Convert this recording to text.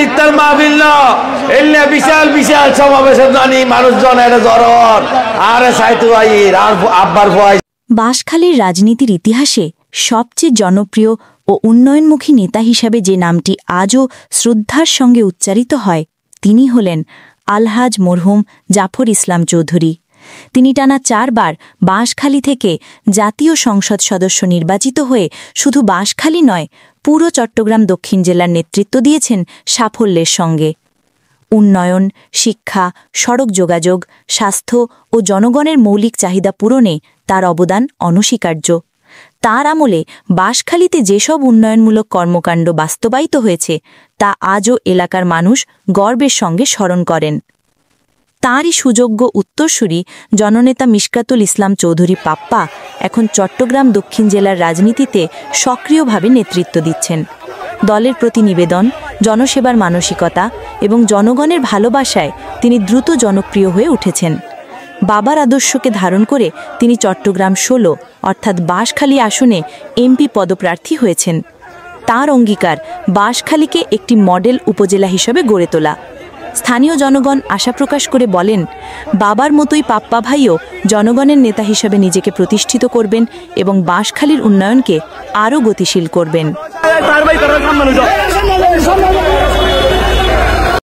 ইফতার মাহফিল না এলে বিশাল বিশাল সমাবেশের জানি মানুষজন এটা জরর আরে সাইতু আইর আর আব্বার ভয়। বাঁশখালীর রাজনীতির ইতিহাসে সবচেয়ে জনপ্রিয় ও উন্নয়নমুখী নেতা হিসাবে যে নামটি আজও শ্রদ্ধার সঙ্গে উচ্চারিত হয় তিনি হলেন আলহাজ মরহুম জাফর ইসলাম চৌধুরী। তিনি টানা 4 বার বাঁশখালী থেকে জাতীয় সংসদ সদস্য নির্বাচিত হয়ে শুধু বাঁশখালী নয় পুরো চট্টগ্রাম দক্ষিণ জেলার নেতৃত্ব দিয়েছেন সাফল্যের সঙ্গে। উন্নয়ন, শিক্ষা, সড়ক যোগাযোগ, স্বাস্থ্য ও জনগণের মৌলিক চাহিদা পূরণে তার অবদান অনস্বীকার্য। তার আমলে বাঁশখালীতে যেসব উন্নয়নমূলক কর্মকাণ্ড বাস্তবায়িত হয়েছে তা আজও এলাকার মানুষ গর্বের সঙ্গে স্মরণ করেন। তাঁরই সুযোগ্য উত্তরসূরি জননেতা মিশকাতুল ইসলাম চৌধুরী পাপ্পা এখন চট্টগ্রাম দক্ষিণ জেলার রাজনীতিতে সক্রিয়ভাবে নেতৃত্ব দিচ্ছেন। দলের প্রতি নিবেদন, জনসেবার মানসিকতা এবং জনগণের ভালোবাসায় তিনি দ্রুত জনপ্রিয় হয়ে উঠেছেন। বাবার আদর্শকে ধারণ করে তিনি চট্টগ্রাম 16 অর্থাৎ বাঁশখালী আসনে এমপি পদপ্রার্থী হয়েছেন। তার অঙ্গীকার বাঁশখালীকে একটি মডেল উপজেলা হিসেবে গড়ে তোলা। স্থানীয় জনগণ আশা প্রকাশ করে বলেন, বাবার মতোই পাপ্পা ভাইও জনগণের নেতা হিসেবে নিজেকে প্রতিষ্ঠিত করবেন এবং বাঁশখালীর উন্নয়নকে আরও গতিশীল করবেন।